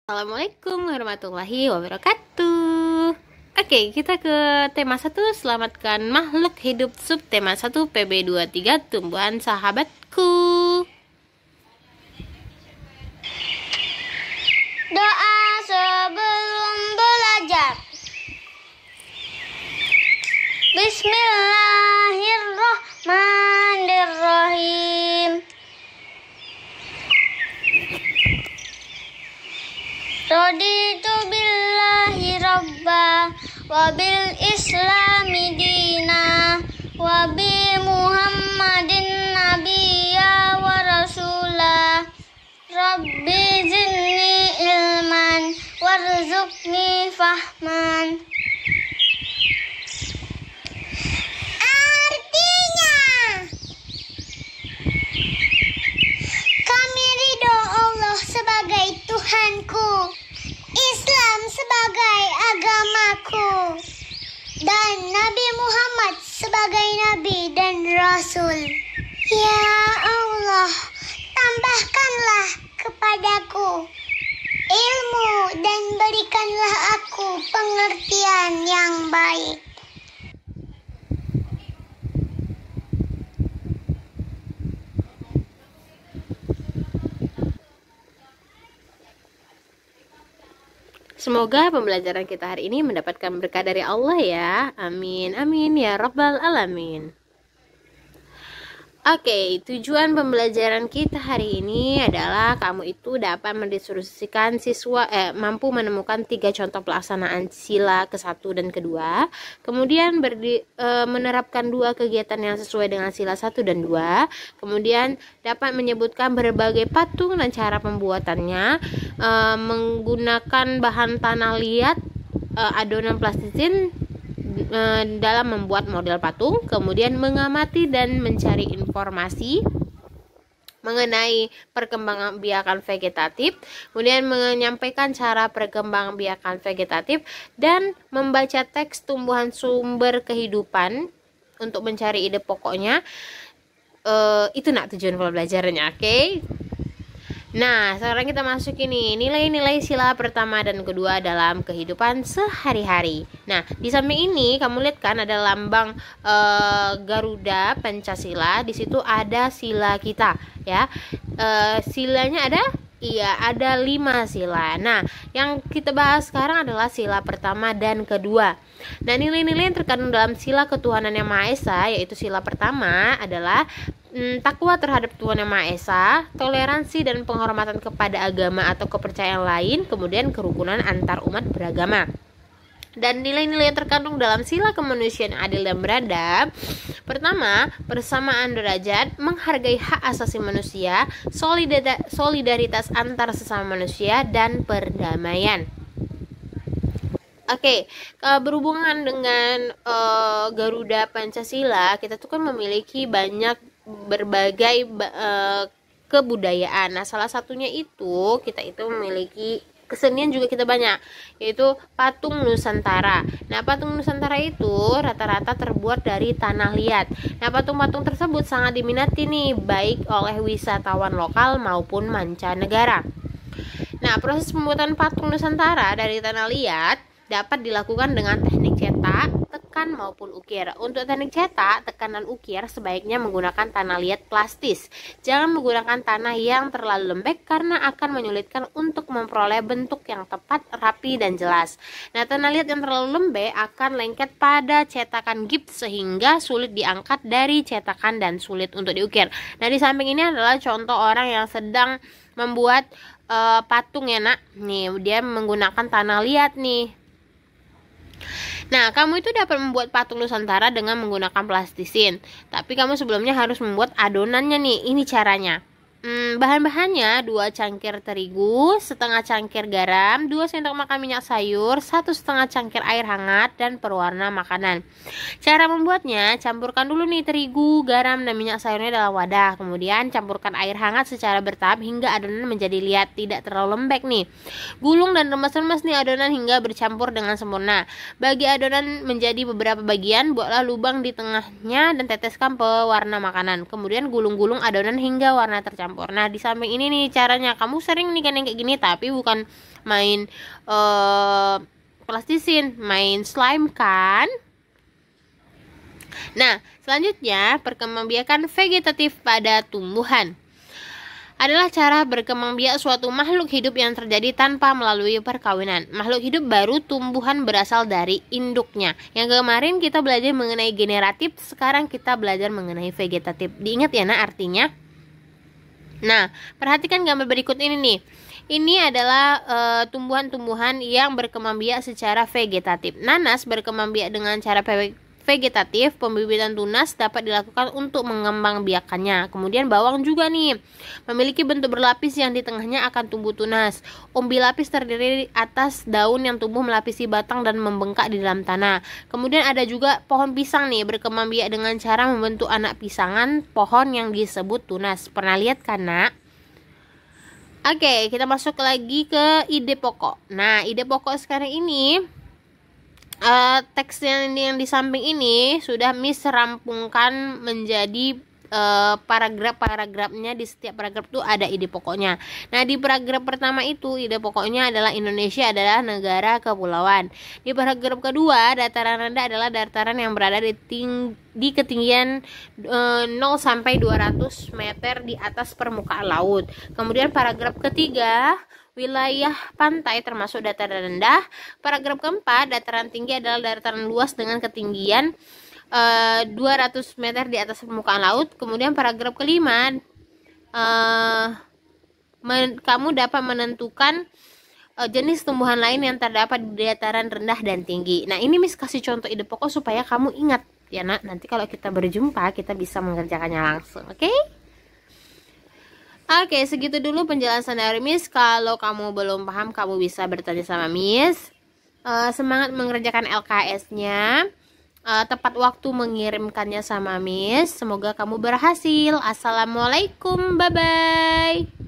Assalamualaikum warahmatullahi wabarakatuh. Oke, kita ke tema 1. Selamatkan makhluk hidup subtema 1 PB23 tumbuhan sahabatku. Doa sebelum belajar. Bismillahirrahmanirrahim. Raditu billahi rabba wa bil islami dina wa bi muhammadin nabiyya wa rasula. Rabbi zidni ilman warzuqni fahman. Artinya, kami ridho Allah sebagai Tuhanku, Islam sebagai agamaku, dan Nabi Muhammad sebagai Nabi dan Rasul. Ya Allah, tambahkanlah kepadaku ilmu dan berikanlah aku pengertian yang baik. Semoga pembelajaran kita hari ini mendapatkan berkah dari Allah ya. Amin, amin ya rabbal alamin. Oke, tujuan pembelajaran kita hari ini adalah kamu itu dapat mendiskusikan mampu menemukan 3 contoh pelaksanaan sila ke-1 dan ke-2, kemudian menerapkan 2 kegiatan yang sesuai dengan sila 1 dan 2, kemudian dapat menyebutkan berbagai patung dan cara pembuatannya, menggunakan bahan tanah liat, adonan plastisin dalam membuat model patung, kemudian mengamati dan mencari informasi mengenai perkembangbiakan vegetatif, kemudian menyampaikan cara perkembangbiakan vegetatif, dan membaca teks tumbuhan sumber kehidupan untuk mencari ide pokoknya. Itu tujuan pembelajarannya, oke? Nah, sekarang kita masuk ini nilai-nilai sila pertama dan kedua dalam kehidupan sehari-hari. Nah, di samping ini kamu lihat kan ada lambang Garuda Pancasila. Di situ ada sila kita, ya. Silanya ada? Iya, ada 5 sila. Nah, yang kita bahas sekarang adalah sila pertama dan kedua. Nah, nilai-nilai yang terkandung dalam sila ketuhanan yang Maha Esa, yaitu sila pertama adalah takwa terhadap Tuhan Yang Maha Esa, toleransi dan penghormatan kepada agama atau kepercayaan lain, kemudian kerukunan antar umat beragama. Dan nilai-nilai yang terkandung dalam sila kemanusiaan yang adil dan beradab. Pertama, persamaan derajat, menghargai hak asasi manusia, solidaritas antar sesama manusia, dan perdamaian. Oke, berhubungan dengan Garuda Pancasila, kita tuh kan memiliki berbagai kebudayaan. Nah, salah satunya itu kita itu memiliki kesenian juga kita banyak, yaitu patung Nusantara. Nah, patung Nusantara itu rata-rata terbuat dari tanah liat. Nah, patung-patung tersebut sangat diminati nih, baik oleh wisatawan lokal maupun mancanegara. Nah, proses pembuatan patung Nusantara dari tanah liat dapat dilakukan dengan teknik cetak, tekan maupun ukir. Untuk teknik cetak, tekan dan ukir sebaiknya menggunakan tanah liat plastis. Jangan menggunakan tanah yang terlalu lembek karena akan menyulitkan untuk memperoleh bentuk yang tepat, rapi, dan jelas. Nah, tanah liat yang terlalu lembek akan lengket pada cetakan gips sehingga sulit diangkat dari cetakan dan sulit untuk diukir. Nah, di samping ini adalah contoh orang yang sedang membuat patung ya, nak. Nih, dia menggunakan tanah liat nih. Nah, kamu itu dapat membuat patung Nusantara dengan menggunakan plastisin. Tapi kamu sebelumnya harus membuat adonannya nih. Ini caranya. Bahan-bahannya 2 cangkir terigu, setengah cangkir garam, 2 sendok makan minyak sayur, 1,5 cangkir air hangat, dan pewarna makanan. Cara membuatnya, campurkan dulu nih terigu, garam, dan minyak sayurnya dalam wadah. Kemudian campurkan air hangat secara bertahap hingga adonan menjadi liat, tidak terlalu lembek nih. Gulung dan remas-remas nih adonan hingga bercampur dengan sempurna. Bagi adonan menjadi beberapa bagian, buatlah lubang di tengahnya dan teteskan pewarna makanan. Kemudian gulung-gulung adonan hingga warna tercampur campur. Nah, di samping ini nih caranya, kamu sering nih kan yang kayak gini, tapi bukan main plastisin, main slime kan. Nah, selanjutnya perkembangbiakan vegetatif pada tumbuhan adalah cara berkembang biak suatu makhluk hidup yang terjadi tanpa melalui perkawinan. Makhluk hidup baru tumbuhan berasal dari induknya. Yang kemarin kita belajar mengenai generatif, sekarang kita belajar mengenai vegetatif. Diingat ya nak artinya? Nah, perhatikan gambar berikut ini nih. Ini adalah tumbuhan-tumbuhan yang berkembang biak secara vegetatif. Nanas berkembang biak dengan cara vegetatif. Pembibitan tunas dapat dilakukan untuk mengembangbiakannya. Kemudian bawang juga nih, memiliki bentuk berlapis yang di tengahnya akan tumbuh tunas. Umbi lapis terdiri atas daun yang tumbuh melapisi batang dan membengkak di dalam tanah. Kemudian ada juga pohon pisang nih, berkembang biak dengan cara membentuk anak pisangan pohon yang disebut tunas. Pernah lihat kan nak? Oke, kita masuk lagi ke ide pokok. Nah, ide pokok sekarang ini, teks yang di samping ini sudah Miss rampungkan menjadi paragraf-paragrafnya. Di setiap paragraf itu ada ide pokoknya. Nah, di paragraf pertama itu ide pokoknya adalah Indonesia adalah negara kepulauan. Di paragraf kedua, dataran rendah adalah dataran yang berada di ketinggian 0 sampai 200 meter di atas permukaan laut. Kemudian paragraf ketiga, wilayah pantai termasuk dataran rendah. Paragraf keempat, dataran tinggi adalah dataran luas dengan ketinggian 200 meter di atas permukaan laut. Kemudian paragraf kelima, kamu dapat menentukan jenis tumbuhan lain yang terdapat di dataran rendah dan tinggi. Nah, ini Miss kasih contoh ide pokok supaya kamu ingat ya nak. Nanti kalau kita berjumpa kita bisa mengerjakannya langsung. Oke? Oke, segitu dulu penjelasan dari Miss. Kalau kamu belum paham, kamu bisa bertanya sama Miss. Semangat mengerjakan LKS-nya. Tepat waktu mengirimkannya sama Miss. Semoga kamu berhasil. Assalamualaikum, bye-bye.